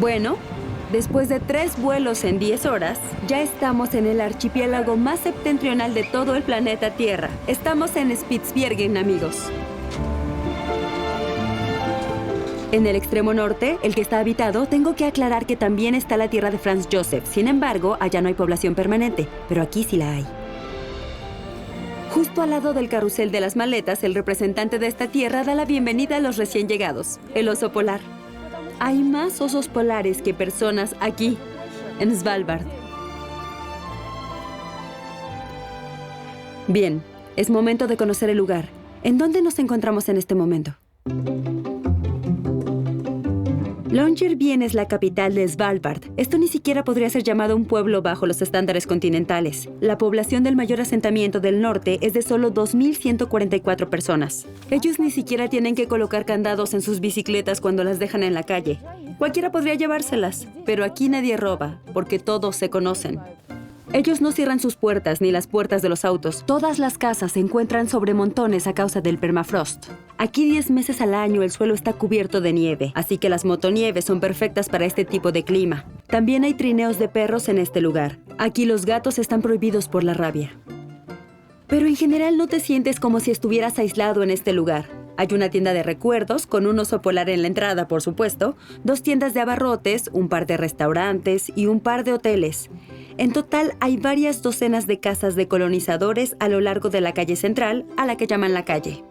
Bueno, después de 3 vuelos en 10 horas, ya estamos en el archipiélago más septentrional de todo el planeta Tierra. Estamos en Spitsbergen, amigos. En el extremo norte, el que está habitado, tengo que aclarar que también está la tierra de Franz Josef. Sin embargo, allá no hay población permanente, pero aquí sí la hay. Justo al lado del carrusel de las maletas, el representante de esta tierra da la bienvenida a los recién llegados, el oso polar. Hay más osos polares que personas aquí, en Svalbard. Bien, es momento de conocer el lugar. ¿En dónde nos encontramos en este momento? Longyearbyen es la capital de Svalbard. Esto ni siquiera podría ser llamado un pueblo bajo los estándares continentales. La población del mayor asentamiento del norte es de solo 2.144 personas. Ellos ni siquiera tienen que colocar candados en sus bicicletas cuando las dejan en la calle. Cualquiera podría llevárselas, pero aquí nadie roba, porque todos se conocen. Ellos no cierran sus puertas ni las puertas de los autos. Todas las casas se encuentran sobre montones a causa del permafrost. Aquí 10 meses al año el suelo está cubierto de nieve, así que las motonieves son perfectas para este tipo de clima. También hay trineos de perros en este lugar. Aquí los gatos están prohibidos por la rabia. Pero en general no te sientes como si estuvieras aislado en este lugar. Hay una tienda de recuerdos, con un oso polar en la entrada, por supuesto, 2 tiendas de abarrotes, un par de restaurantes y un par de hoteles. En total, hay varias docenas de casas de colonizadores a lo largo de la calle central, a la que llaman la calle.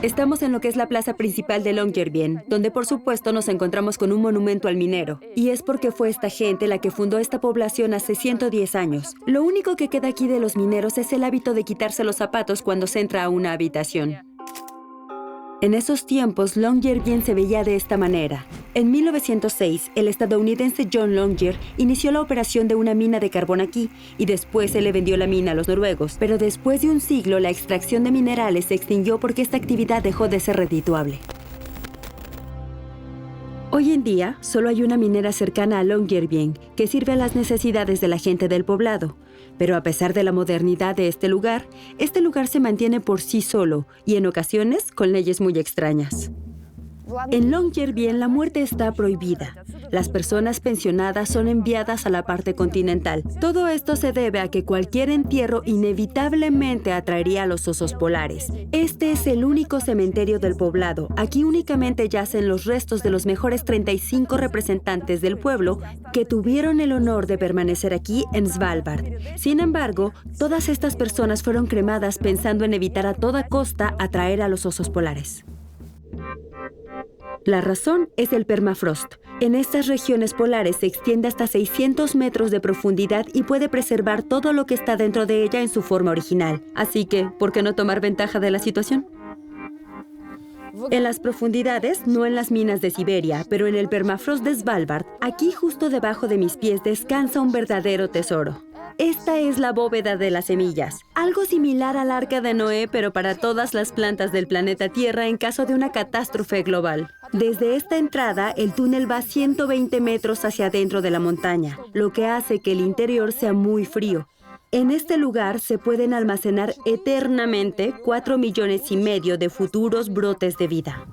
Estamos en lo que es la plaza principal de Longyearbyen, donde por supuesto nos encontramos con un monumento al minero. Y es porque fue esta gente la que fundó esta población hace 110 años. Lo único que queda aquí de los mineros es el hábito de quitarse los zapatos cuando se entra a una habitación. En esos tiempos, Longyearbyen se veía de esta manera. En 1906, el estadounidense John Longyear inició la operación de una mina de carbón aquí y después se le vendió la mina a los noruegos. Pero después de un siglo, la extracción de minerales se extinguió porque esta actividad dejó de ser redituable. Hoy en día, solo hay una minera cercana a Longyearbyen que sirve a las necesidades de la gente del poblado. Pero a pesar de la modernidad de este lugar se mantiene por sí solo y en ocasiones con leyes muy extrañas. En Longyearbyen la muerte está prohibida. Las personas pensionadas son enviadas a la parte continental. Todo esto se debe a que cualquier entierro inevitablemente atraería a los osos polares. Este es el único cementerio del poblado. Aquí únicamente yacen los restos de los mejores 35 representantes del pueblo que tuvieron el honor de permanecer aquí en Svalbard. Sin embargo, todas estas personas fueron cremadas pensando en evitar a toda costa atraer a los osos polares. La razón es el permafrost. En estas regiones polares se extiende hasta 600 metros de profundidad y puede preservar todo lo que está dentro de ella en su forma original. Así que, ¿por qué no tomar ventaja de la situación? En las profundidades, no en las minas de Siberia, pero en el permafrost de Svalbard, aquí justo debajo de mis pies descansa un verdadero tesoro. Esta es la bóveda de las semillas, algo similar al Arca de Noé, pero para todas las plantas del planeta Tierra en caso de una catástrofe global. Desde esta entrada, el túnel va 120 metros hacia adentro de la montaña, lo que hace que el interior sea muy frío. En este lugar se pueden almacenar eternamente 4,5 millones de futuros brotes de vida.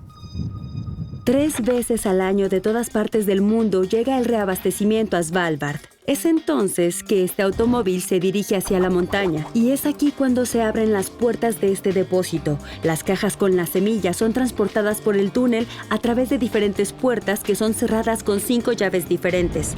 3 veces al año de todas partes del mundo llega el reabastecimiento a Svalbard. Es entonces que este automóvil se dirige hacia la montaña y es aquí cuando se abren las puertas de este depósito. Las cajas con las semillas son transportadas por el túnel a través de diferentes puertas que son cerradas con 5 llaves diferentes.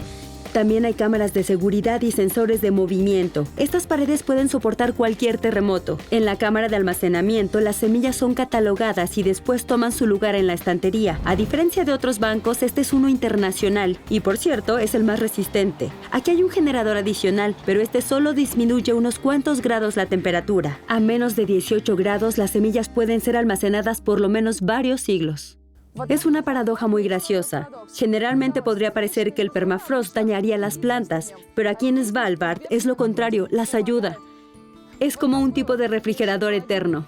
También hay cámaras de seguridad y sensores de movimiento. Estas paredes pueden soportar cualquier terremoto. En la cámara de almacenamiento, las semillas son catalogadas y después toman su lugar en la estantería. A diferencia de otros bancos, este es uno internacional y, por cierto, es el más resistente. Aquí hay un generador adicional, pero este solo disminuye unos cuantos grados la temperatura. A menos de 18 grados, las semillas pueden ser almacenadas por lo menos varios siglos. Es una paradoja muy graciosa. Generalmente podría parecer que el permafrost dañaría las plantas, pero aquí en Svalbard es lo contrario, las ayuda. Es como un tipo de refrigerador eterno.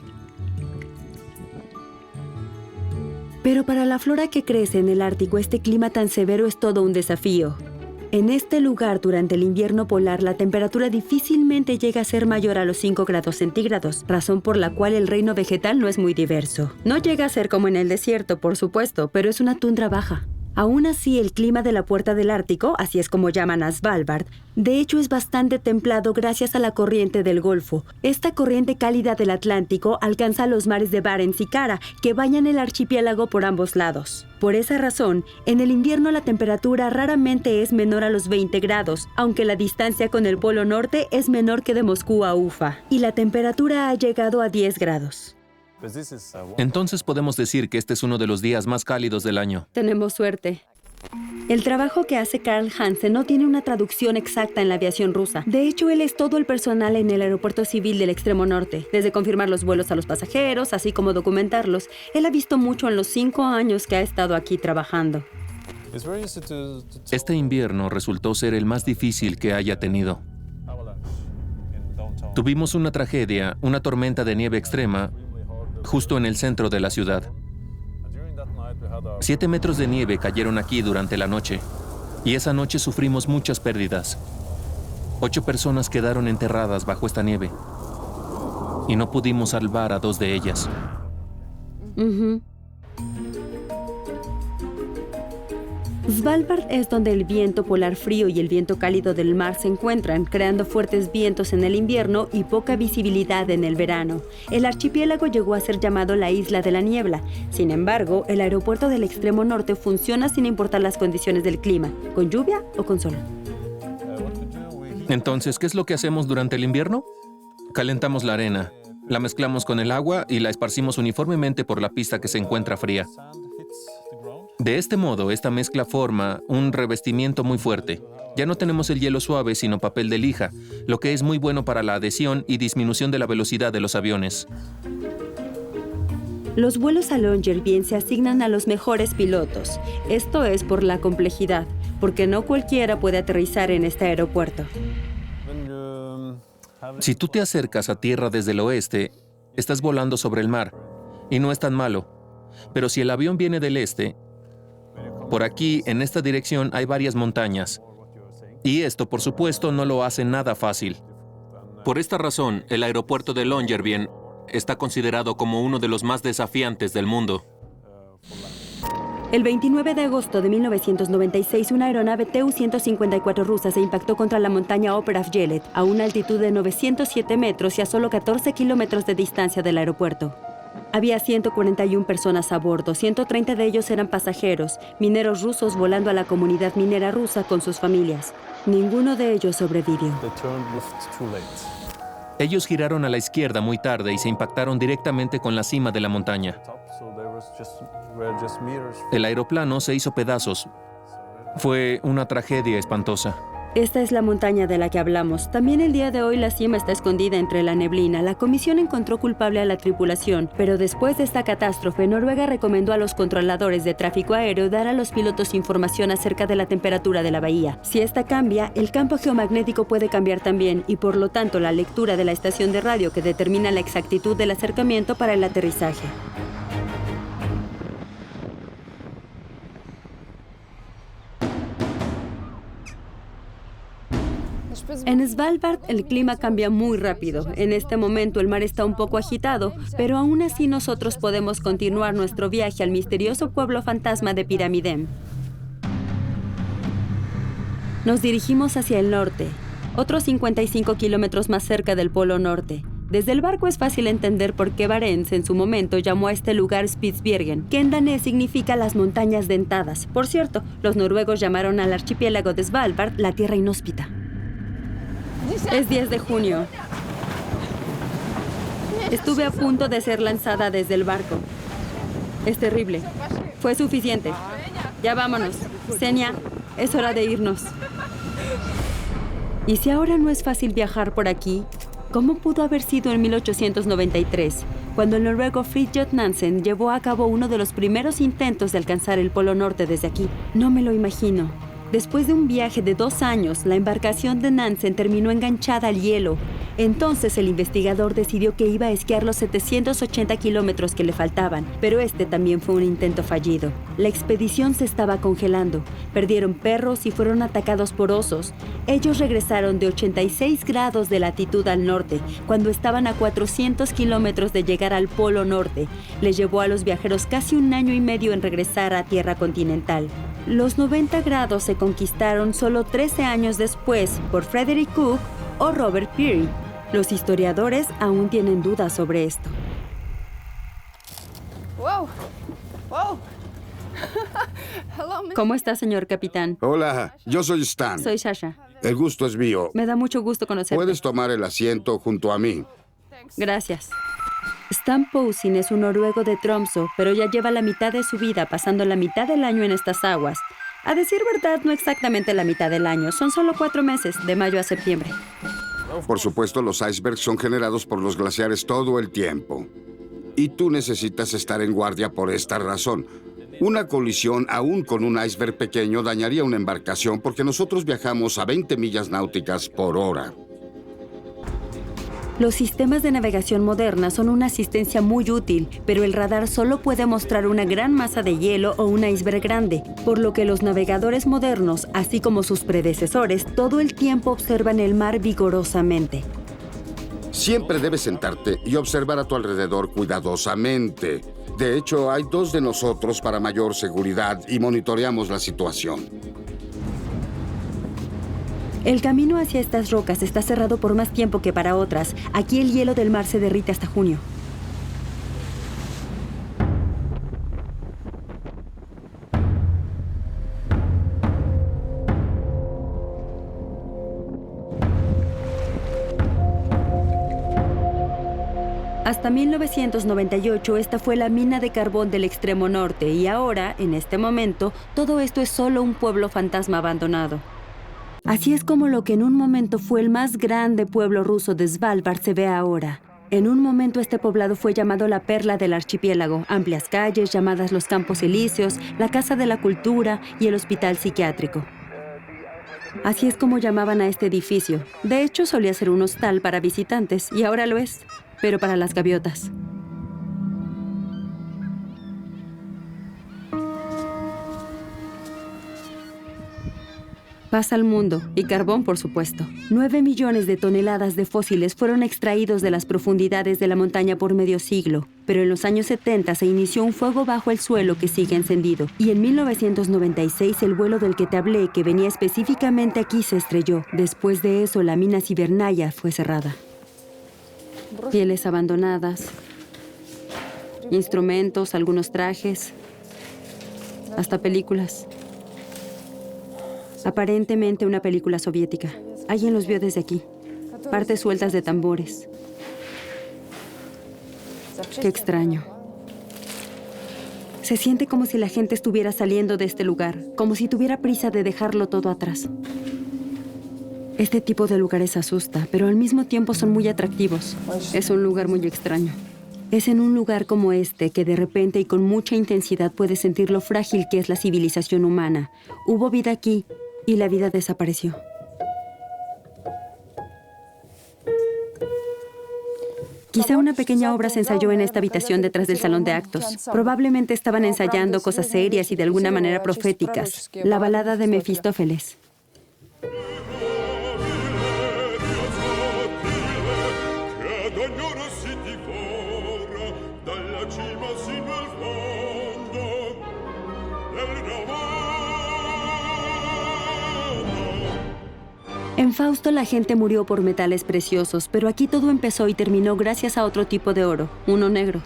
Pero para la flora que crece en el Ártico, este clima tan severo es todo un desafío. En este lugar, durante el invierno polar, la temperatura difícilmente llega a ser mayor a los 5 grados centígrados, razón por la cual el reino vegetal no es muy diverso. No llega a ser como en el desierto, por supuesto, pero es una tundra baja. Aún así, el clima de la Puerta del Ártico, así es como llaman a Svalbard, de hecho es bastante templado gracias a la corriente del Golfo. Esta corriente cálida del Atlántico alcanza los mares de Barents y Kara, que bañan el archipiélago por ambos lados. Por esa razón, en el invierno la temperatura raramente es menor a los 20 grados, aunque la distancia con el Polo Norte es menor que de Moscú a Ufa, y la temperatura ha llegado a 10 grados. Entonces podemos decir que este es uno de los días más cálidos del año. Tenemos suerte. El trabajo que hace Karl Hansen no tiene una traducción exacta en la aviación rusa. De hecho, él es todo el personal en el aeropuerto civil del extremo norte. Desde confirmar los vuelos a los pasajeros, así como documentarlos. Él ha visto mucho en los 5 años que ha estado aquí trabajando. Este invierno resultó ser el más difícil que haya tenido. Tuvimos una tragedia, una tormenta de nieve extrema, justo en el centro de la ciudad. 7 metros de nieve cayeron aquí durante la noche, y esa noche sufrimos muchas pérdidas. 8 personas quedaron enterradas bajo esta nieve, y no pudimos salvar a 2 de ellas. Svalbard es donde el viento polar frío y el viento cálido del mar se encuentran, creando fuertes vientos en el invierno y poca visibilidad en el verano. El archipiélago llegó a ser llamado la Isla de la Niebla. Sin embargo, el aeropuerto del extremo norte funciona sin importar las condiciones del clima, con lluvia o con sol. Entonces, ¿qué es lo que hacemos durante el invierno? Calentamos la arena, la mezclamos con el agua y la esparcimos uniformemente por la pista que se encuentra fría. De este modo, esta mezcla forma un revestimiento muy fuerte. Ya no tenemos el hielo suave, sino papel de lija, lo que es muy bueno para la adhesión y disminución de la velocidad de los aviones. Los vuelos a Longyearbyen se asignan a los mejores pilotos. Esto es por la complejidad, porque no cualquiera puede aterrizar en este aeropuerto. Si tú te acercas a tierra desde el oeste, estás volando sobre el mar, y no es tan malo. Pero si el avión viene del este, por aquí, en esta dirección, hay varias montañas. Y esto, por supuesto, no lo hace nada fácil. Por esta razón, el aeropuerto de Longyearbyen está considerado como uno de los más desafiantes del mundo. El 29 de agosto de 1996, una aeronave Tu-154 rusa se impactó contra la montaña Operavgelet a una altitud de 907 metros y a solo 14 kilómetros de distancia del aeropuerto. Había 141 personas a bordo, 130 de ellos eran pasajeros, mineros rusos volando a la comunidad minera rusa con sus familias. Ninguno de ellos sobrevivió. Ellos giraron a la izquierda muy tarde y se impactaron directamente con la cima de la montaña. El aeroplano se hizo pedazos. Fue una tragedia espantosa. Esta es la montaña de la que hablamos. También el día de hoy la cima está escondida entre la neblina. La comisión encontró culpable a la tripulación, pero después de esta catástrofe, Noruega recomendó a los controladores de tráfico aéreo dar a los pilotos información acerca de la temperatura de la bahía. Si esta cambia, el campo geomagnético puede cambiar también y por lo tanto la lectura de la estación de radio que determina la exactitud del acercamiento para el aterrizaje. En Svalbard el clima cambia muy rápido. En este momento el mar está un poco agitado, pero aún así nosotros podemos continuar nuestro viaje al misterioso pueblo fantasma de Pyramiden. Nos dirigimos hacia el norte, otros 55 kilómetros más cerca del Polo Norte. Desde el barco es fácil entender por qué Barents en su momento llamó a este lugar Spitsbergen, que en danés significa las montañas dentadas. Por cierto, los noruegos llamaron al archipiélago de Svalbard la tierra inhóspita. Es 10 de junio. Estuve a punto de ser lanzada desde el barco. Es terrible. Fue suficiente. Ya vámonos. Xenia, es hora de irnos. ¿Y si ahora no es fácil viajar por aquí? ¿Cómo pudo haber sido en 1893, cuando el noruego Fridtjof Nansen llevó a cabo uno de los primeros intentos de alcanzar el Polo Norte desde aquí? No me lo imagino. Después de un viaje de 2 años, la embarcación de Nansen terminó enganchada al hielo. Entonces el investigador decidió que iba a esquiar los 780 kilómetros que le faltaban, pero este también fue un intento fallido. La expedición se estaba congelando, perdieron perros y fueron atacados por osos. Ellos regresaron de 86 grados de latitud al norte, cuando estaban a 400 kilómetros de llegar al Polo Norte. Les llevó a los viajeros casi 1 año y medio en regresar a tierra continental. Los 90 grados se conquistaron solo 13 años después por Frederick Cook o Robert Peary. Los historiadores aún tienen dudas sobre esto. Wow. Wow. ¿Cómo está, señor capitán? Hola, yo soy Stan. Soy Sasha. El gusto es mío. Me da mucho gusto conocerte. Puedes tomar el asiento junto a mí. Gracias. Stan Poussin es un noruego de Tromsø, pero ya lleva la mitad de su vida pasando la mitad del año en estas aguas. A decir verdad, no exactamente la mitad del año. Son solo 4 meses, de mayo a septiembre. Por supuesto, los icebergs son generados por los glaciares todo el tiempo. Y tú necesitas estar en guardia por esta razón. Una colisión, aún con un iceberg pequeño, dañaría una embarcación porque nosotros viajamos a 20 millas náuticas por hora. Los sistemas de navegación moderna son una asistencia muy útil, pero el radar solo puede mostrar una gran masa de hielo o un iceberg grande, por lo que los navegadores modernos, así como sus predecesores, todo el tiempo observan el mar vigorosamente. Siempre debes sentarte y observar a tu alrededor cuidadosamente. De hecho, hay 2 de nosotros para mayor seguridad y monitoreamos la situación. El camino hacia estas rocas está cerrado por más tiempo que para otras. Aquí el hielo del mar se derrite hasta junio. Hasta 1998, esta fue la mina de carbón del extremo norte y ahora, en este momento, todo esto es solo un pueblo fantasma abandonado. Así es como lo que en un momento fue el más grande pueblo ruso de Svalbard se ve ahora. En un momento este poblado fue llamado la perla del archipiélago, amplias calles llamadas los Campos Elíseos, la Casa de la Cultura y el Hospital Psiquiátrico. Así es como llamaban a este edificio. De hecho, solía ser un hostal para visitantes y ahora lo es, pero para las gaviotas. Paz al mundo, y carbón, por supuesto. 9 millones de toneladas de fósiles fueron extraídos de las profundidades de la montaña por medio siglo, pero en los años 70 se inició un fuego bajo el suelo que sigue encendido, y en 1996 el vuelo del que te hablé, que venía específicamente aquí, se estrelló. Después de eso, la mina Cibernaya fue cerrada. Pieles abandonadas, instrumentos, algunos trajes, hasta películas. Aparentemente una película soviética. Alguien los vio desde aquí. Partes sueltas de tambores. Qué extraño. Se siente como si la gente estuviera saliendo de este lugar, como si tuviera prisa de dejarlo todo atrás. Este tipo de lugares asusta, pero al mismo tiempo son muy atractivos. Es un lugar muy extraño. Es en un lugar como este que de repente y con mucha intensidad puedes sentir lo frágil que es la civilización humana. Hubo vida aquí y la vida desapareció. Quizá una pequeña obra se ensayó en esta habitación detrás del salón de actos. Probablemente estaban ensayando cosas serias y de alguna manera proféticas. La balada de Mefistófeles. En Fausto la gente murió por metales preciosos, pero aquí todo empezó y terminó gracias a otro tipo de oro, uno negro.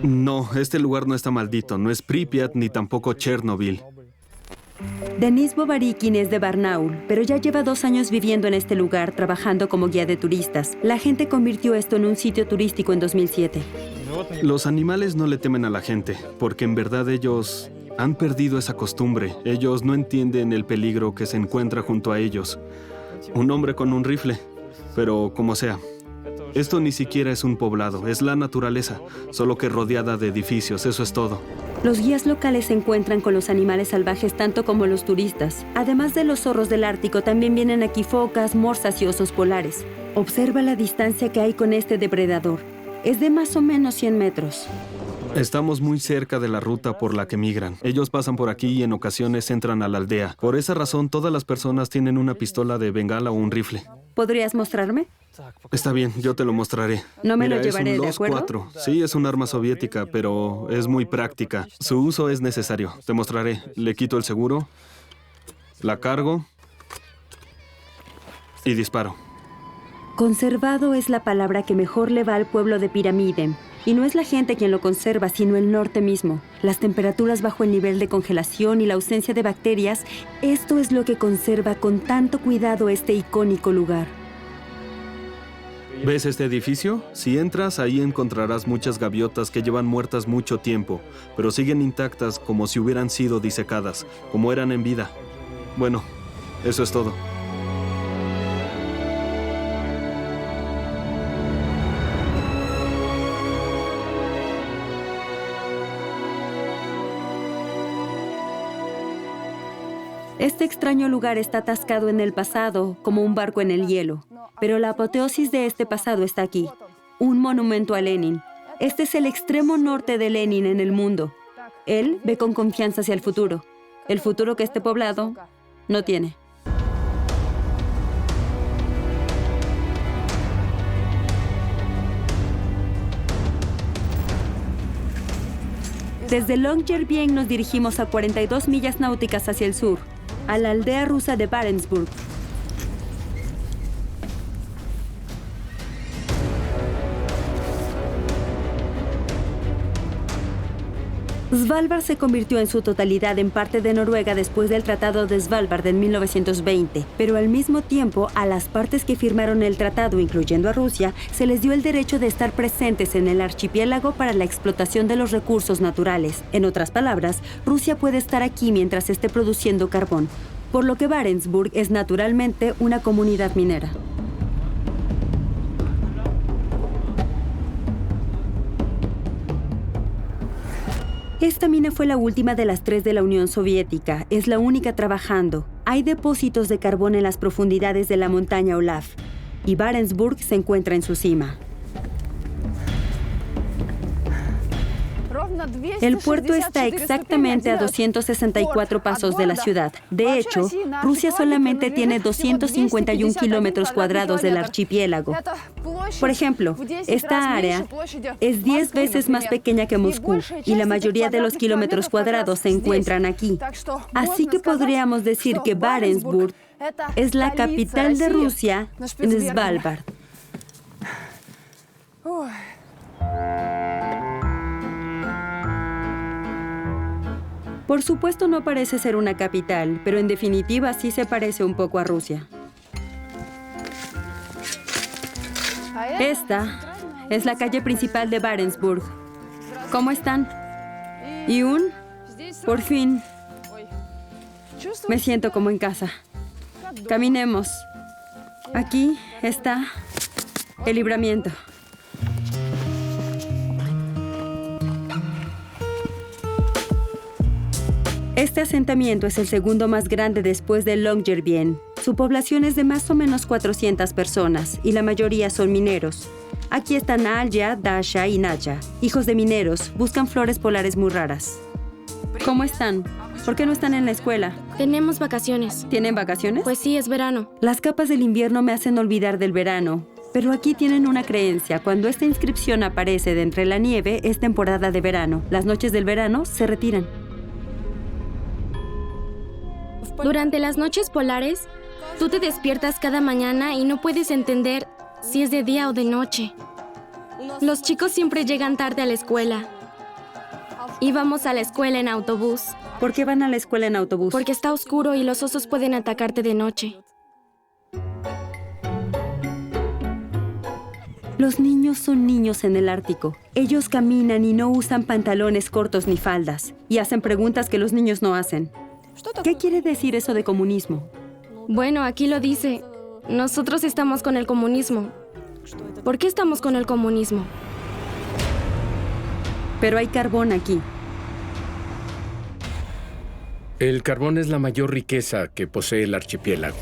No, este lugar no está maldito. No es Pripyat ni tampoco Chernobyl. Denis Bovarikin es de Barnaul, pero ya lleva 2 años viviendo en este lugar, trabajando como guía de turistas. La gente convirtió esto en un sitio turístico en 2007. Los animales no le temen a la gente, porque en verdad ellos han perdido esa costumbre. Ellos no entienden el peligro que se encuentra junto a ellos. Un hombre con un rifle, pero como sea. Esto ni siquiera es un poblado, es la naturaleza, solo que rodeada de edificios, eso es todo. Los guías locales se encuentran con los animales salvajes tanto como los turistas. Además de los zorros del Ártico, también vienen aquí focas, morsas y osos polares. Observa la distancia que hay con este depredador. Es de más o menos 100 metros. Estamos muy cerca de la ruta por la que migran. Ellos pasan por aquí y en ocasiones entran a la aldea. Por esa razón, todas las personas tienen una pistola de bengala o un rifle. ¿Podrías mostrarme? Está bien, yo te lo mostraré. No me lo Mira, llevaré, es un ¿de Los acuerdo? 4. Sí, es un arma soviética, pero es muy práctica. Su uso es necesario. Te mostraré. Le quito el seguro, la cargo y disparo. Conservado es la palabra que mejor le va al pueblo de Piramiden. Y no es la gente quien lo conserva, sino el norte mismo. Las temperaturas bajo el nivel de congelación y la ausencia de bacterias, esto es lo que conserva con tanto cuidado este icónico lugar. ¿Ves este edificio? Si entras, ahí encontrarás muchas gaviotas que llevan muertas mucho tiempo, pero siguen intactas como si hubieran sido disecadas, como eran en vida. Bueno, eso es todo. Este extraño lugar está atascado en el pasado, como un barco en el hielo. Pero la apoteosis de este pasado está aquí. Un monumento a Lenin. Este es el extremo norte de Lenin en el mundo. Él ve con confianza hacia el futuro. El futuro que este poblado no tiene. Desde Longyearbyen nos dirigimos a 42 millas náuticas hacia el sur, a la aldea rusa de Barentsburg. Svalbard se convirtió en su totalidad en parte de Noruega después del Tratado de Svalbard en 1920, pero al mismo tiempo a las partes que firmaron el tratado, incluyendo a Rusia, se les dio el derecho de estar presentes en el archipiélago para la explotación de los recursos naturales. En otras palabras, Rusia puede estar aquí mientras esté produciendo carbón, por lo que Barentsburg es naturalmente una comunidad minera. Esta mina fue la última de las 3 de la Unión Soviética. Es la única trabajando. Hay depósitos de carbón en las profundidades de la montaña Olaf. Y Barentsburg se encuentra en su cima. El puerto está exactamente a 264 pasos de la ciudad. De hecho, Rusia solamente tiene 251 kilómetros cuadrados del archipiélago. Por ejemplo, esta área es 10 veces más pequeña que Moscú y la mayoría de los kilómetros cuadrados se encuentran aquí. Así que podríamos decir que Barentsburg es la capital de Rusia en Svalbard. Por supuesto no parece ser una capital, pero en definitiva sí se parece un poco a Rusia. Esta es la calle principal de Barentsburg. ¿Cómo están? Y por fin, me siento como en casa. Caminemos. Aquí está el libramiento. Este asentamiento es el segundo más grande después de Longyearbyen. Su población es de más o menos 400 personas y la mayoría son mineros. Aquí están Alya, Dasha y Natya, hijos de mineros, buscan flores polares muy raras. ¿Cómo están? ¿Por qué no están en la escuela? Tenemos vacaciones. ¿Tienen vacaciones? Pues sí, es verano. Las capas del invierno me hacen olvidar del verano. Pero aquí tienen una creencia. Cuando esta inscripción aparece de entre la nieve, es temporada de verano. Las noches del verano se retiran. Durante las noches polares, tú te despiertas cada mañana y no puedes entender si es de día o de noche. Los chicos siempre llegan tarde a la escuela. Íbamos a la escuela en autobús. ¿Por qué van a la escuela en autobús? Porque está oscuro y los osos pueden atacarte de noche. Los niños son niños en el Ártico. Ellos caminan y no usan pantalones cortos ni faldas. Y hacen preguntas que los niños no hacen. ¿Qué quiere decir eso de comunismo? Bueno, aquí lo dice. Nosotros estamos con el comunismo. ¿Por qué estamos con el comunismo? Pero hay carbón aquí. El carbón es la mayor riqueza que posee el archipiélago.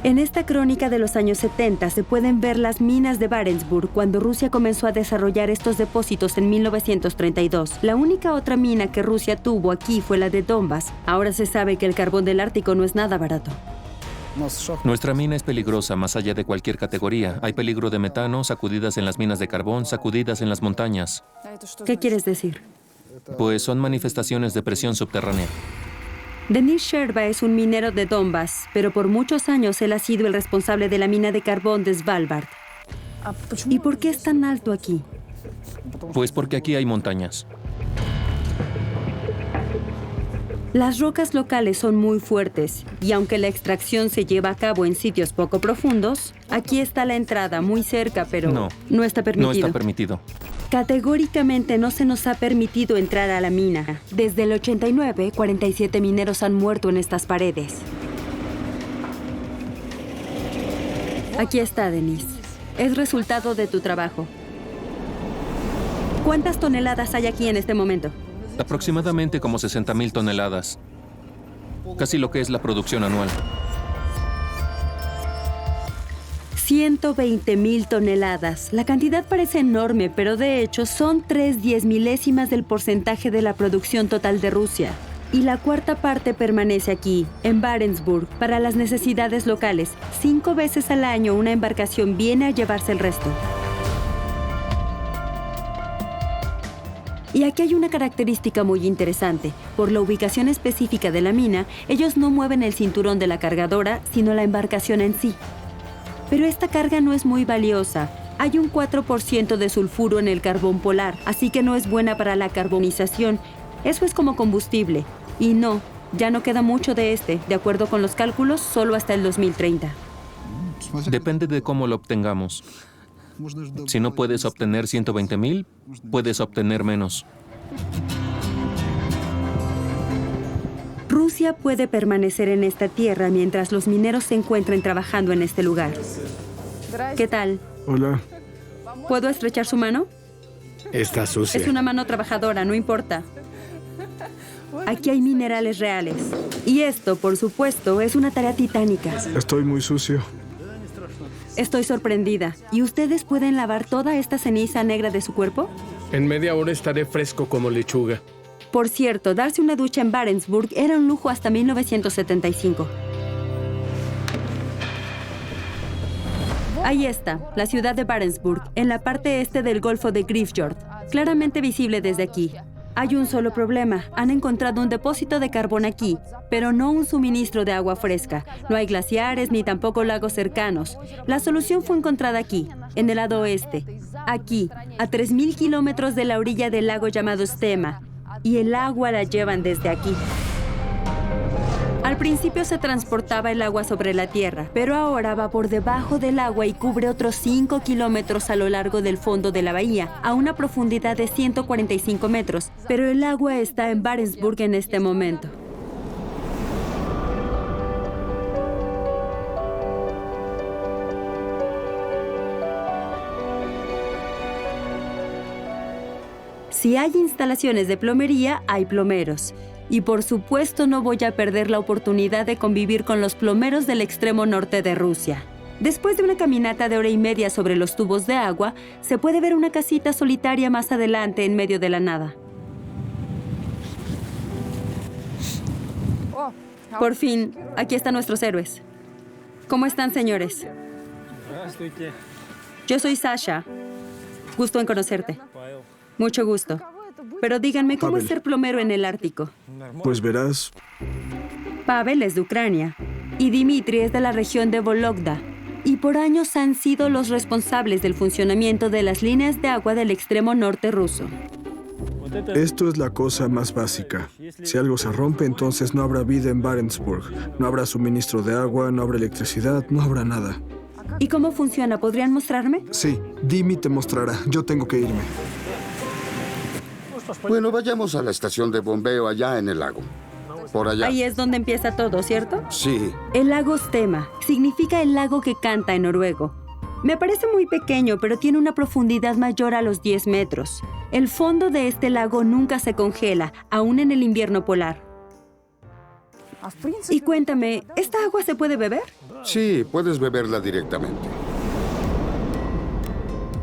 En esta crónica de los años 70 se pueden ver las minas de Barentsburg cuando Rusia comenzó a desarrollar estos depósitos en 1932. La única otra mina que Rusia tuvo aquí fue la de Donbass. Ahora se sabe que el carbón del Ártico no es nada barato. Nuestra mina es peligrosa más allá de cualquier categoría. Hay peligro de metano, sacudidas en las minas de carbón, sacudidas en las montañas. ¿Qué quieres decir? Pues son manifestaciones de presión subterránea. Denis Sherba es un minero de Donbass, pero por muchos años él ha sido el responsable de la mina de carbón de Svalbard. ¿Y por qué es tan alto aquí? Pues porque aquí hay montañas. Las rocas locales son muy fuertes, y aunque la extracción se lleva a cabo en sitios poco profundos, aquí está la entrada muy cerca, pero no está permitido. No está permitido. Categóricamente no se nos ha permitido entrar a la mina. Desde el 89, 47 mineros han muerto en estas paredes. Aquí está, Denis. Es resultado de tu trabajo. ¿Cuántas toneladas hay aquí en este momento? Aproximadamente como 60,000 toneladas. Casi lo que es la producción anual. 120,000 toneladas. La cantidad parece enorme, pero de hecho son 3 10 del porcentaje de la producción total de Rusia. Y la cuarta parte permanece aquí, en Barentsburg, para las necesidades locales. 5 veces al año una embarcación viene a llevarse el resto. Y aquí hay una característica muy interesante. Por la ubicación específica de la mina, ellos no mueven el cinturón de la cargadora, sino la embarcación en sí. Pero esta carga no es muy valiosa. Hay un 4% de sulfuro en el carbón polar, así que no es buena para la carbonización. Eso es como combustible. Y no, ya no queda mucho de este. De acuerdo con los cálculos, solo hasta el 2030. Depende de cómo lo obtengamos. Si no puedes obtener 120,000, puedes obtener menos. Rusia puede permanecer en esta tierra mientras los mineros se encuentren trabajando en este lugar. ¿Qué tal? Hola. ¿Puedo estrechar su mano? Está sucia. Es una mano trabajadora, no importa. Aquí hay minerales reales. Y esto, por supuesto, es una tarea titánica. Estoy muy sucio. Estoy sorprendida. ¿Y ustedes pueden lavar toda esta ceniza negra de su cuerpo? En media hora estaré fresco como lechuga. Por cierto, darse una ducha en Barentsburg era un lujo hasta 1975. Ahí está, la ciudad de Barentsburg, en la parte este del Golfo de Grifjord, claramente visible desde aquí. Hay un solo problema. Han encontrado un depósito de carbón aquí, pero no un suministro de agua fresca. No hay glaciares ni tampoco lagos cercanos. La solución fue encontrada aquí, en el lado oeste. Aquí, a 3,000 kilómetros de la orilla del lago llamado Stema. Y el agua la llevan desde aquí. Al principio se transportaba el agua sobre la tierra, pero ahora va por debajo del agua y cubre otros 5 kilómetros a lo largo del fondo de la bahía, a una profundidad de 145 metros. Pero el agua está en Barentsburg en este momento. Si hay instalaciones de plomería, hay plomeros. Y por supuesto no voy a perder la oportunidad de convivir con los plomeros del extremo norte de Rusia. Después de una caminata de 1 hora y media sobre los tubos de agua, se puede ver una casita solitaria más adelante en medio de la nada. Por fin, aquí están nuestros héroes. ¿Cómo están, señores? Yo soy Sasha. Gusto en conocerte. Mucho gusto. Pero díganme, ¿cómo es ser plomero en el Ártico? Pues verás, Pavel es de Ucrania y Dmitry es de la región de Vologda. Y por años han sido los responsables del funcionamiento de las líneas de agua del extremo norte ruso. esto es la cosa más básica. Si algo se rompe, entonces no habrá vida en Barentsburg. No habrá suministro de agua, no habrá electricidad, no habrá nada. ¿Y cómo funciona? ¿Podrían mostrarme? Sí, Dimi te mostrará. Yo tengo que irme. Bueno, vayamos a la estación de bombeo allá en el lago. Por allá. Ahí es donde empieza todo, ¿cierto? Sí. El lago Stema significa el lago que canta en noruego. Me parece muy pequeño, pero tiene una profundidad mayor a los 10 metros. El fondo de este lago nunca se congela, aún en el invierno polar. Y cuéntame, ¿esta agua se puede beber? Sí, puedes beberla directamente.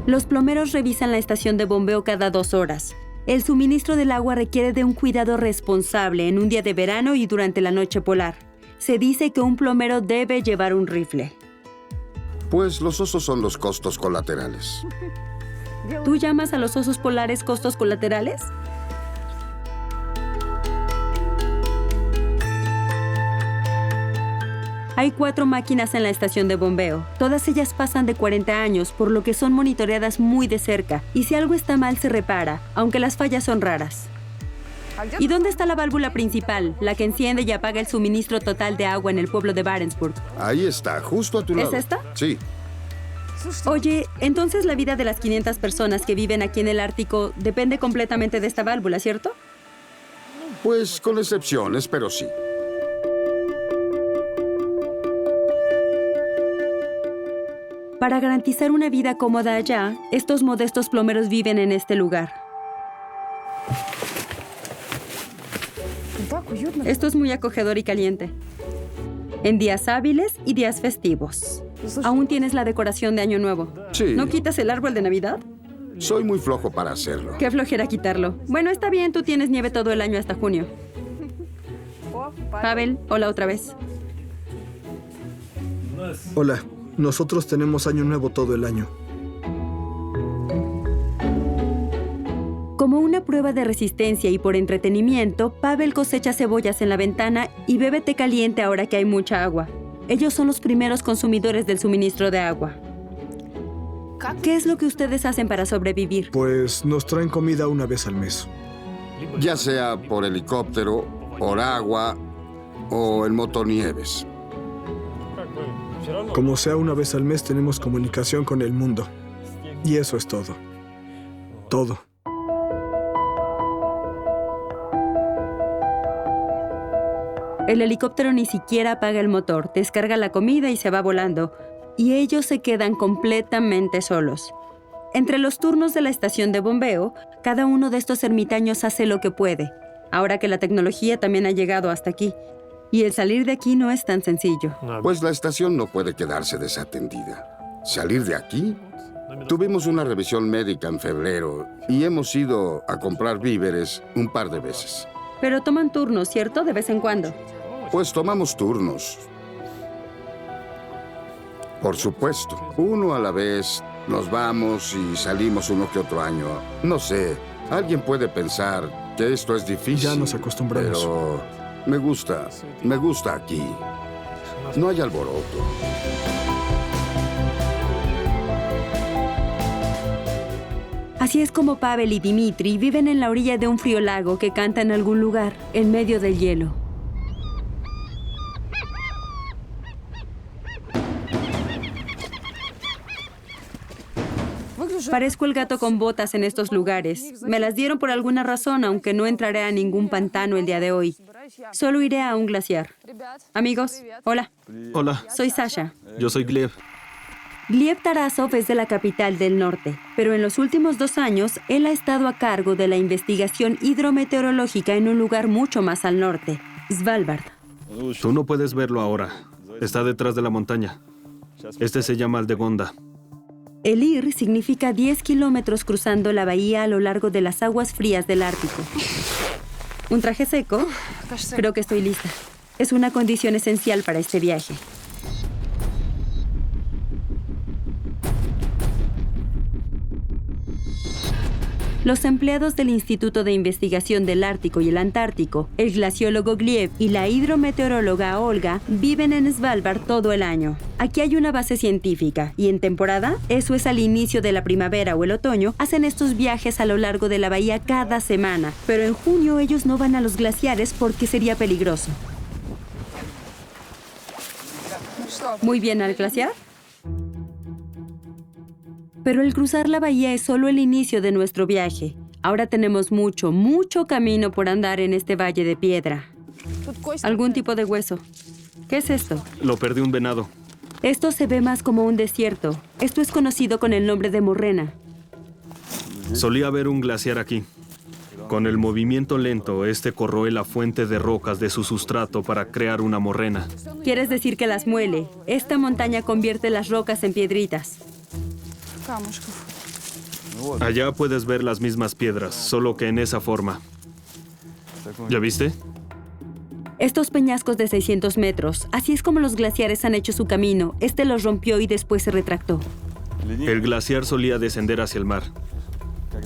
Los plomeros revisan la estación de bombeo cada 2 horas. El suministro del agua requiere de un cuidado responsable en un día de verano y durante la noche polar. se dice que un plomero debe llevar un rifle. Pues los osos son los costos colaterales. ¿Tú llamas a los osos polares costos colaterales? Hay 4 máquinas en la estación de bombeo. Todas ellas pasan de 40 años, por lo que son monitoreadas muy de cerca. Y si algo está mal, se repara, aunque las fallas son raras. ¿Y dónde está la válvula principal, la que enciende y apaga el suministro total de agua en el pueblo de Barentsburg? Ahí está, justo a tu lado. ¿Es esta? Sí. Oye, entonces la vida de las 500 personas que viven aquí en el Ártico depende completamente de esta válvula, ¿cierto? Pues con excepciones, pero sí. Para garantizar una vida cómoda allá, estos modestos plomeros viven en este lugar. Esto es muy acogedor y caliente. En días hábiles y días festivos. ¿Aún tienes la decoración de Año Nuevo? Sí. ¿No quitas el árbol de Navidad? Soy muy flojo para hacerlo. Qué flojera quitarlo. Bueno, está bien, tú tienes nieve todo el año hasta junio. Pavel, hola otra vez. Hola, nosotros tenemos Año Nuevo todo el año. Como una prueba de resistencia y por entretenimiento, Pavel cosecha cebollas en la ventana y bebe té caliente ahora que hay mucha agua. Ellos son los primeros consumidores del suministro de agua. ¿Qué es lo que ustedes hacen para sobrevivir? Pues nos traen comida una vez al mes. Ya sea por helicóptero, por agua o en motonieves. Como sea una vez al mes tenemos comunicación con el mundo. Y eso es todo. Todo. El helicóptero ni siquiera apaga el motor, descarga la comida y se va volando. Y ellos se quedan completamente solos. Entre los turnos de la estación de bombeo, cada uno de estos ermitaños hace lo que puede, ahora que la tecnología también ha llegado hasta aquí. Y el salir de aquí no es tan sencillo. Pues la estación no puede quedarse desatendida. ¿Salir de aquí? Tuvimos una revisión médica en febrero y hemos ido a comprar víveres un par de veces. Pero toman turnos, ¿cierto? De vez en cuando. Pues tomamos turnos. Por supuesto. Uno a la vez. Nos vamos y salimos uno que otro año. No sé. Alguien puede pensar que esto es difícil. Ya nos acostumbramos. Pero me gusta aquí. No hay alboroto. Así es como Pavel y Dimitri viven en la orilla de un frío lago que canta en algún lugar, en medio del hielo. Parezco el gato con botas en estos lugares. Me las dieron por alguna razón, aunque no entraré a ningún pantano el día de hoy. Solo iré a un glaciar. Amigos, hola. Hola, Soy Sasha. yo soy Gleb. Gleb Tarasov es de la capital del norte, pero en los últimos 2 años él ha estado a cargo de la investigación hidrometeorológica en un lugar mucho más al norte, Svalbard. Tú no puedes verlo ahora. Está detrás de la montaña. Este se llama Aldegonda. El IR significa 10 kilómetros cruzando la bahía a lo largo de las aguas frías del Ártico. ¿Un traje seco? Creo que estoy lista. Es una condición esencial para este viaje. Los empleados del Instituto de Investigación del Ártico y el Antártico, el glaciólogo Gleb y la hidrometeoróloga Olga viven en Svalbard todo el año. Aquí hay una base científica y en temporada, eso es al inicio de la primavera o el otoño, hacen estos viajes a lo largo de la bahía cada semana. Pero en junio ellos no van a los glaciares porque sería peligroso. Muy bien, ¿al glaciar? Pero el cruzar la bahía es solo el inicio de nuestro viaje. Ahora tenemos mucho camino por andar en este valle de piedra. Algún tipo de hueso. ¿Qué es esto? Lo perdí un venado. Esto se ve más como un desierto. Esto es conocido con el nombre de morrena. Solía haber un glaciar aquí. Con el movimiento lento, este corroe la fuente de rocas de su sustrato para crear una morrena. ¿Quieres decir que las muele? Esta montaña convierte las rocas en piedritas. Allá puedes ver las mismas piedras, solo que en esa forma. ¿Ya viste? Estos peñascos de 600 metros, así es como los glaciares han hecho su camino. Este los rompió y después se retractó. El glaciar solía descender hacia el mar.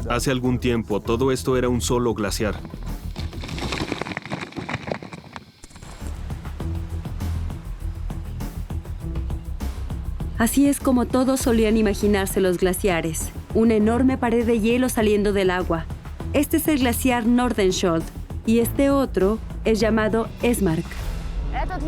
Hace algún tiempo, todo esto era un solo glaciar. Así es como todos solían imaginarse los glaciares. Una enorme pared de hielo saliendo del agua. Este es el glaciar Nordenskjöld y este otro es llamado Esmark.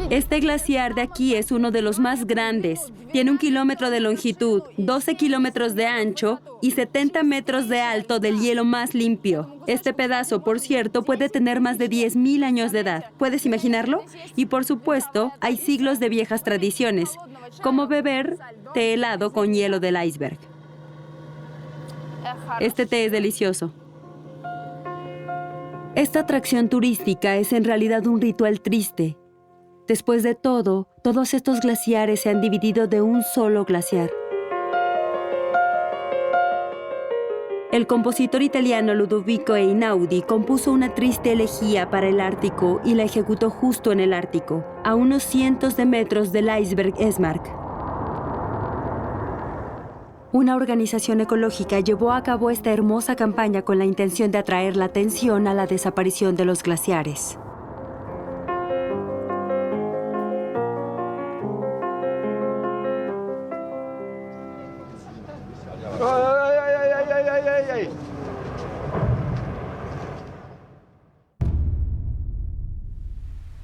Este glaciar de aquí es uno de los más grandes. Tiene 1 kilómetro de longitud, 12 kilómetros de ancho y 70 metros de alto del hielo más limpio. Este pedazo, por cierto, puede tener más de 10.000 años de edad. ¿Puedes imaginarlo? Y por supuesto, hay siglos de viejas tradiciones, como beber té helado con hielo del iceberg. Este té es delicioso. Esta atracción turística es en realidad un ritual triste. Después de todo, todos estos glaciares se han dividido de un solo glaciar. El compositor italiano Ludovico Einaudi compuso una triste elegía para el Ártico y la ejecutó justo en el Ártico, a unos cientos de metros del iceberg Esmark. Una organización ecológica llevó a cabo esta hermosa campaña con la intención de atraer la atención a la desaparición de los glaciares.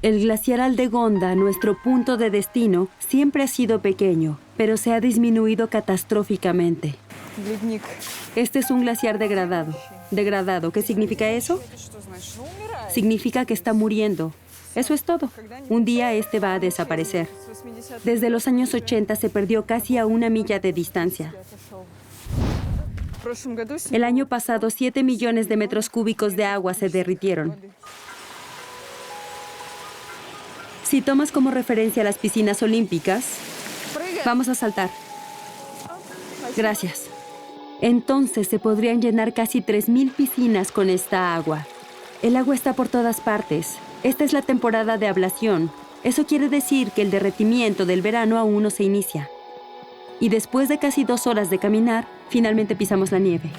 El glaciar Aldegonda, nuestro punto de destino, siempre ha sido pequeño, pero se ha disminuido catastróficamente. Este es un glaciar degradado. ¿Degradado? ¿Qué significa eso? Significa que está muriendo. Eso es todo. Un día este va a desaparecer. Desde los años 80 se perdió casi a 1 milla de distancia. El año pasado, 7 millones de metros cúbicos de agua se derritieron. Si tomas como referencia las piscinas olímpicas, vamos a saltar. Gracias. Entonces se podrían llenar casi 3.000 piscinas con esta agua. El agua está por todas partes. Esta es la temporada de ablación. Eso quiere decir que el derretimiento del verano aún no se inicia. Y después de casi 2 horas de caminar, finalmente pisamos la nieve.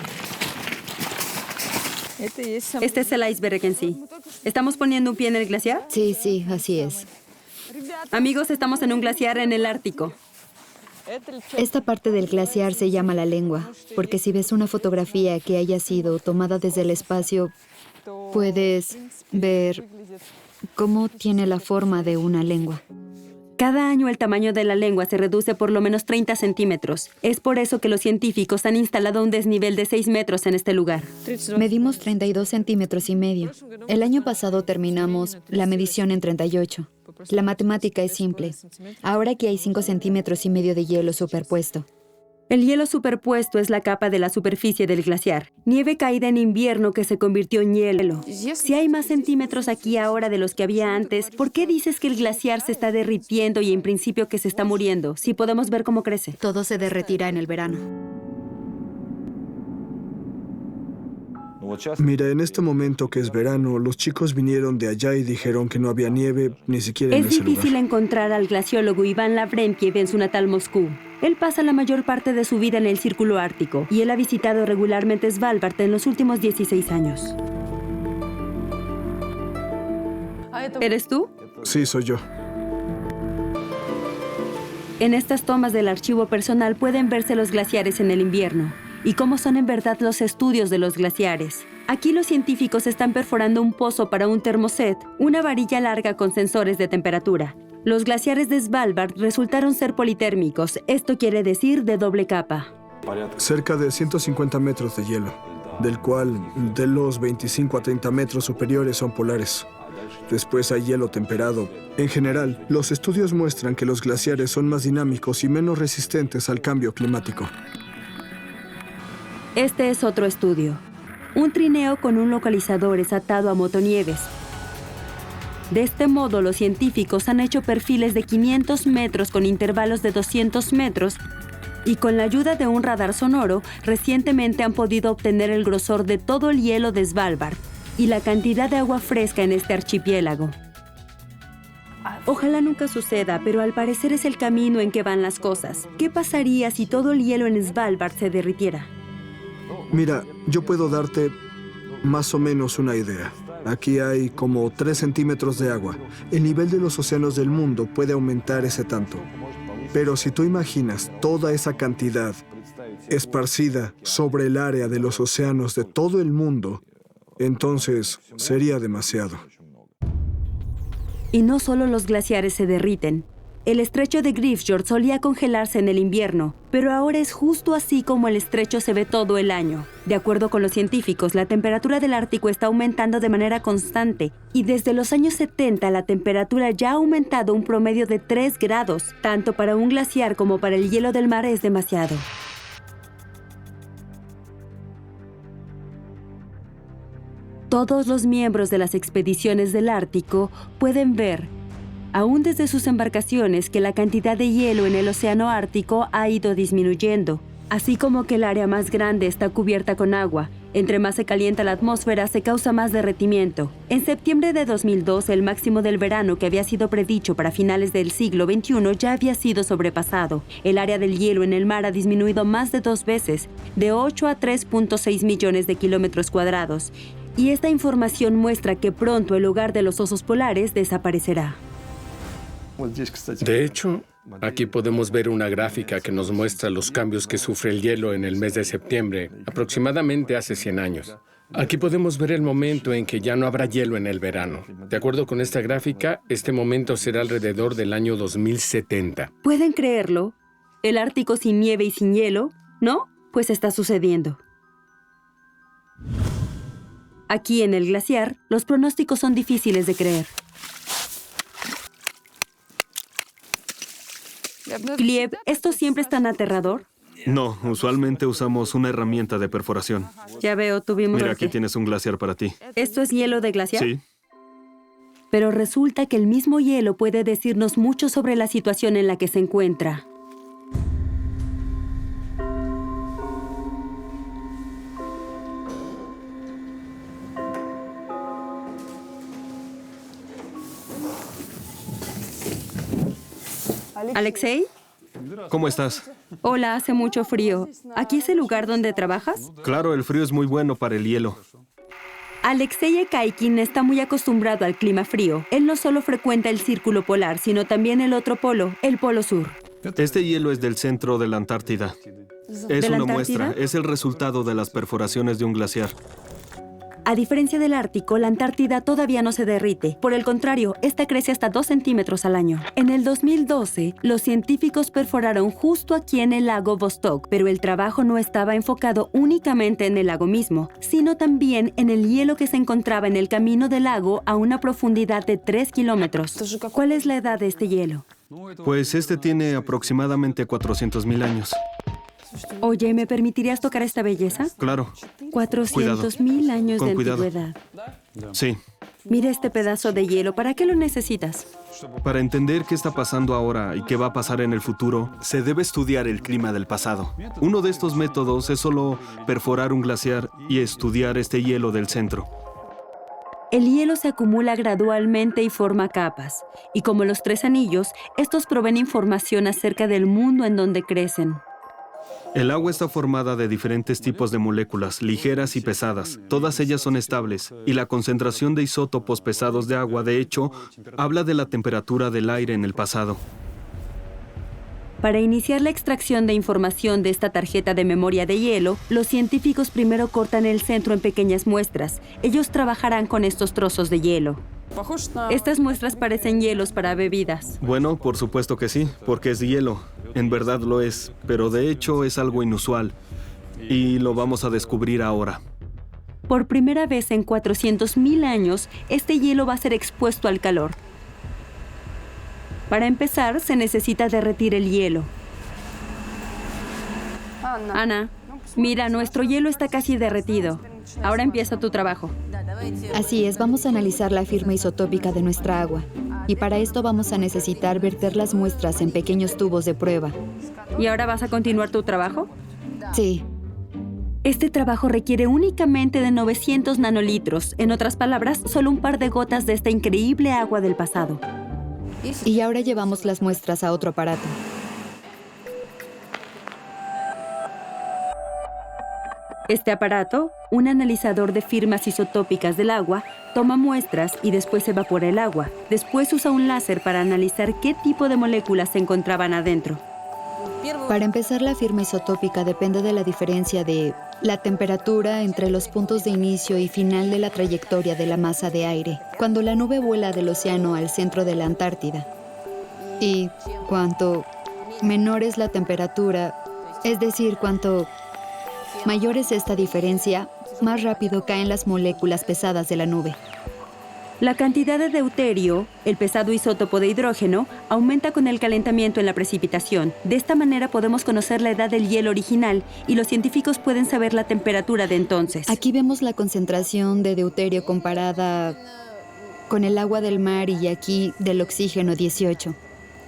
Este es el iceberg en sí. ¿Estamos poniendo un pie en el glaciar? Sí, sí, así es. Amigos, estamos en un glaciar en el Ártico. Esta parte del glaciar se llama la lengua, porque si ves una fotografía que haya sido tomada desde el espacio, puedes ver cómo tiene la forma de una lengua. Cada año el tamaño de la lengua se reduce por lo menos 30 centímetros. Es por eso que los científicos han instalado un desnivel de 6 metros en este lugar. Medimos 32 centímetros y medio. El año pasado terminamos la medición en 38. La matemática es simple. Ahora aquí hay 5 centímetros y medio de hielo superpuesto. El hielo superpuesto es la capa de la superficie del glaciar. Nieve caída en invierno que se convirtió en hielo. Si hay más centímetros aquí ahora de los que había antes, ¿por qué dices que el glaciar se está derritiendo y en principio que se está muriendo? Si podemos ver cómo crece. Todo se derretirá en el verano. Mira, en este momento que es verano, los chicos vinieron de allá y dijeron que no había nieve ni siquiera en Es ese difícil lugar. encontrar al glaciólogo Iván Lavrentiev en su natal Moscú. Él pasa la mayor parte de su vida en el Círculo Ártico y él ha visitado regularmente Svalbard en los últimos 16 años. ¿Eres tú? Sí, soy yo. En estas tomas del archivo personal pueden verse los glaciares en el invierno y cómo son en verdad los estudios de los glaciares. Aquí los científicos están perforando un pozo para un termoset, una varilla larga con sensores de temperatura. Los glaciares de Svalbard resultaron ser politérmicos, esto quiere decir de doble capa. Cerca de 150 metros de hielo, del cual de los 25 a 30 metros superiores son polares. Después hay hielo temperado. En general, los estudios muestran que los glaciares son más dinámicos y menos resistentes al cambio climático. Este es otro estudio. Un trineo con un localizador es atado a motonieves. De este modo, los científicos han hecho perfiles de 500 metros con intervalos de 200 metros y con la ayuda de un radar sonoro, recientemente han podido obtener el grosor de todo el hielo de Svalbard y la cantidad de agua fresca en este archipiélago. Ojalá nunca suceda, pero al parecer es el camino en que van las cosas. ¿Qué pasaría si todo el hielo en Svalbard se derritiera? Mira, yo puedo darte más o menos una idea. Aquí hay como 3 centímetros de agua. El nivel de los océanos del mundo puede aumentar ese tanto. Pero si tú imaginas toda esa cantidad esparcida sobre el área de los océanos de todo el mundo, entonces sería demasiado. Y no solo los glaciares se derriten. El estrecho de Grifjord solía congelarse en el invierno, pero ahora es justo así como el estrecho se ve todo el año. De acuerdo con los científicos, la temperatura del Ártico está aumentando de manera constante, y desde los años 70 la temperatura ya ha aumentado un promedio de 3 grados. Tanto para un glaciar como para el hielo del mar es demasiado. Todos los miembros de las expediciones del Ártico pueden ver, aún desde sus embarcaciones, que la cantidad de hielo en el océano Ártico ha ido disminuyendo, así como que el área más grande está cubierta con agua. Entre más se calienta la atmósfera, se causa más derretimiento. En septiembre de 2002, el máximo del verano que había sido predicho para finales del siglo XXI ya había sido sobrepasado. El área del hielo en el mar ha disminuido más de 2 veces, de 8 a 3.6 millones de kilómetros cuadrados. Y esta información muestra que pronto el hogar de los osos polares desaparecerá. De hecho, aquí podemos ver una gráfica que nos muestra los cambios que sufre el hielo en el mes de septiembre, aproximadamente hace 100 años. Aquí podemos ver el momento en que ya no habrá hielo en el verano. De acuerdo con esta gráfica, este momento será alrededor del año 2070. ¿Pueden creerlo? ¿El Ártico sin nieve y sin hielo? ¿No? Pues está sucediendo. Aquí en el glaciar, los pronósticos son difíciles de creer. Gleb, ¿esto siempre es tan aterrador? No, usualmente usamos una herramienta de perforación. Ya veo, tuvimos Mira, suerte. aquí tienes un glaciar para ti. ¿Esto es hielo de glaciar? Sí. Pero resulta que el mismo hielo puede decirnos mucho sobre la situación en la que se encuentra. ¿Alexei? ¿Cómo estás? Hola, hace mucho frío. ¿Aquí es el lugar donde trabajas? Claro, el frío es muy bueno para el hielo. Alexei Ekaikin está muy acostumbrado al clima frío. Él no solo frecuenta el círculo polar, sino también el otro polo, el polo sur. Este hielo es del centro de la Antártida. Es la una Antártida? muestra, es el resultado de las perforaciones de un glaciar. A diferencia del Ártico, la Antártida todavía no se derrite. Por el contrario, esta crece hasta 2 centímetros al año. En el 2012, los científicos perforaron justo aquí en el lago Vostok, pero el trabajo no estaba enfocado únicamente en el lago mismo, sino también en el hielo que se encontraba en el camino del lago a una profundidad de 3 kilómetros. ¿Cuál es la edad de este hielo? Pues este tiene aproximadamente 400.000 años. Oye, ¿me permitirías tocar esta belleza? Claro. 400.000 años Con de cuidado. antigüedad. Sí. Mira este pedazo de hielo. ¿Para qué lo necesitas? Para entender qué está pasando ahora y qué va a pasar en el futuro, se debe estudiar el clima del pasado. Uno de estos métodos es solo perforar un glaciar y estudiar este hielo del centro. El hielo se acumula gradualmente y forma capas. Y como los 3 anillos, estos proveen información acerca del mundo en donde crecen. El agua está formada de diferentes tipos de moléculas, ligeras y pesadas. Todas ellas son estables, y la concentración de isótopos pesados de agua, de hecho, habla de la temperatura del aire en el pasado. Para iniciar la extracción de información de esta tarjeta de memoria de hielo, los científicos primero cortan el centro en pequeñas muestras. Ellos trabajarán con estos trozos de hielo. Estas muestras parecen hielos para bebidas. Bueno, por supuesto que sí, porque es hielo. En verdad lo es, pero de hecho es algo inusual. Y lo vamos a descubrir ahora. Por primera vez en 400.000 años, este hielo va a ser expuesto al calor. Para empezar, se necesita derretir el hielo. Ana, mira, nuestro hielo está casi derretido. Ahora empieza tu trabajo. Así es, vamos a analizar la firma isotópica de nuestra agua. Y para esto vamos a necesitar verter las muestras en pequeños tubos de prueba. ¿Y ahora vas a continuar tu trabajo? Sí. Este trabajo requiere únicamente de 900 nanolitros. En otras palabras, solo un par de gotas de esta increíble agua del pasado. Y ahora llevamos las muestras a otro aparato. Este aparato, un analizador de firmas isotópicas del agua, toma muestras y después evapora el agua. Después usa un láser para analizar qué tipo de moléculas se encontraban adentro. Para empezar, la firma isotópica depende de la diferencia de la temperatura entre los puntos de inicio y final de la trayectoria de la masa de aire, cuando la nube vuela del océano al centro de la Antártida. Y cuanto menor es la temperatura, es decir, cuanto mayor es esta diferencia, más rápido caen las moléculas pesadas de la nube. La cantidad de deuterio, el pesado isótopo de hidrógeno, aumenta con el calentamiento en la precipitación. De esta manera podemos conocer la edad del hielo original y los científicos pueden saber la temperatura de entonces. Aquí vemos la concentración de deuterio comparada con el agua del mar y aquí del oxígeno 18.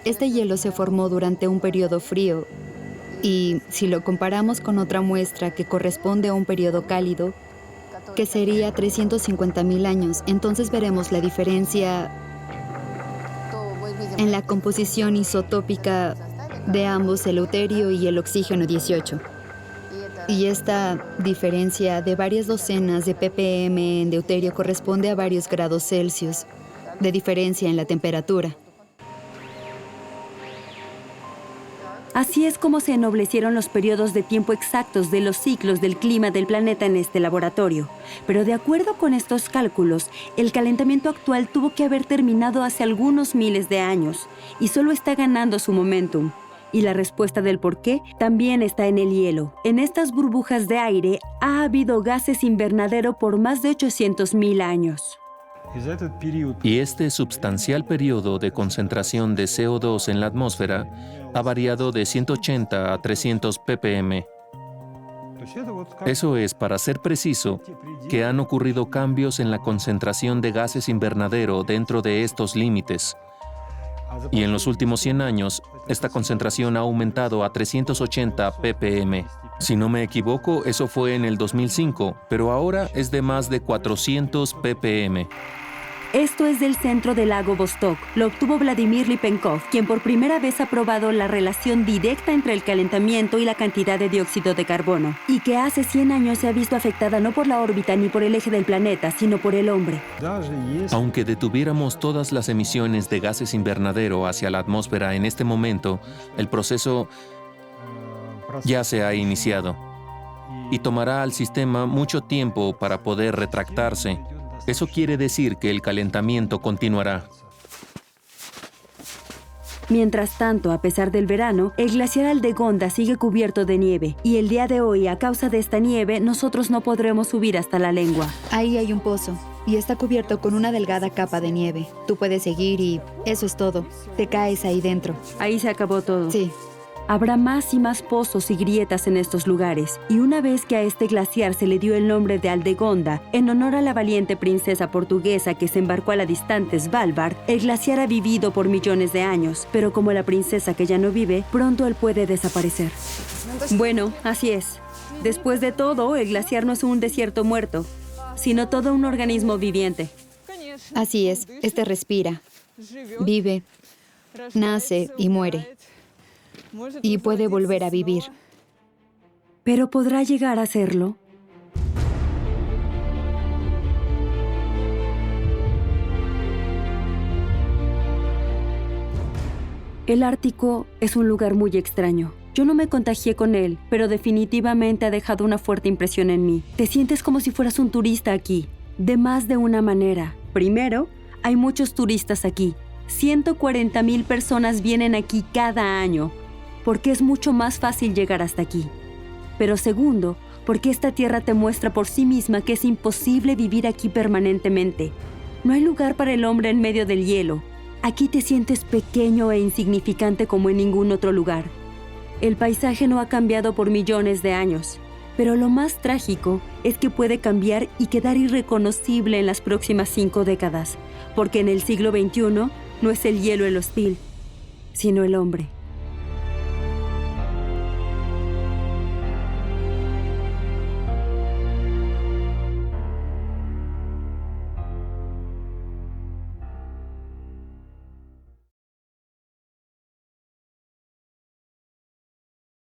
Este hielo se formó durante un periodo frío y si lo comparamos con otra muestra que corresponde a un periodo cálido, que sería 350.000 años, entonces veremos la diferencia en la composición isotópica de ambos, el deuterio y el oxígeno 18. Y esta diferencia de varias docenas de ppm en deuterio corresponde a varios grados Celsius de diferencia en la temperatura. Así es como se ennoblecieron los periodos de tiempo exactos de los ciclos del clima del planeta en este laboratorio. Pero de acuerdo con estos cálculos, el calentamiento actual tuvo que haber terminado hace algunos miles de años y solo está ganando su momentum. Y la respuesta del por qué también está en el hielo. En estas burbujas de aire ha habido gases invernadero por más de 800.000 años. Y este sustancial periodo de concentración de CO2 en la atmósfera ha variado de 180 a 300 ppm. Eso es, para ser preciso, que han ocurrido cambios en la concentración de gases invernadero dentro de estos límites. Y en los últimos 100 años, esta concentración ha aumentado a 380 ppm. Si no me equivoco, eso fue en el 2005, pero ahora es de más de 400 ppm. Esto es del centro del lago Vostok. Lo obtuvo Vladimir Lipenkov, quien por primera vez ha probado la relación directa entre el calentamiento y la cantidad de dióxido de carbono, y que hace 100 años se ha visto afectada no por la órbita ni por el eje del planeta, sino por el hombre. Aunque detuviéramos todas las emisiones de gases invernadero hacia la atmósfera en este momento, el proceso ya se ha iniciado y tomará al sistema mucho tiempo para poder retractarse. Eso quiere decir que el calentamiento continuará. Mientras tanto, a pesar del verano, el glaciar Aldegonda sigue cubierto de nieve, y el día de hoy, a causa de esta nieve, nosotros no podremos subir hasta la lengua. Ahí hay un pozo, y está cubierto con una delgada capa de nieve. Tú puedes seguir y eso es todo. Te caes ahí dentro. Ahí se acabó todo. Sí. Habrá más y más pozos y grietas en estos lugares, y una vez que a este glaciar se le dio el nombre de Aldegonda, en honor a la valiente princesa portuguesa que se embarcó a la distante Svalbard, el glaciar ha vivido por millones de años, pero como la princesa que ya no vive, pronto él puede desaparecer. Bueno, así es. Después de todo, el glaciar no es un desierto muerto, sino todo un organismo viviente. Así es, este respira, vive, nace y muere. Y puede volver a vivir. ¿Pero podrá llegar a hacerlo? El Ártico es un lugar muy extraño. Yo no me contagié con él, pero definitivamente ha dejado una fuerte impresión en mí. Te sientes como si fueras un turista aquí, de más de una manera. Primero, hay muchos turistas aquí. 140.000 personas vienen aquí cada año, porque es mucho más fácil llegar hasta aquí. Pero segundo, porque esta tierra te muestra por sí misma que es imposible vivir aquí permanentemente. No hay lugar para el hombre en medio del hielo. Aquí te sientes pequeño e insignificante como en ningún otro lugar. El paisaje no ha cambiado por millones de años, pero lo más trágico es que puede cambiar y quedar irreconocible en las próximas 5 décadas, porque en el siglo XXI no es el hielo el hostil, sino el hombre.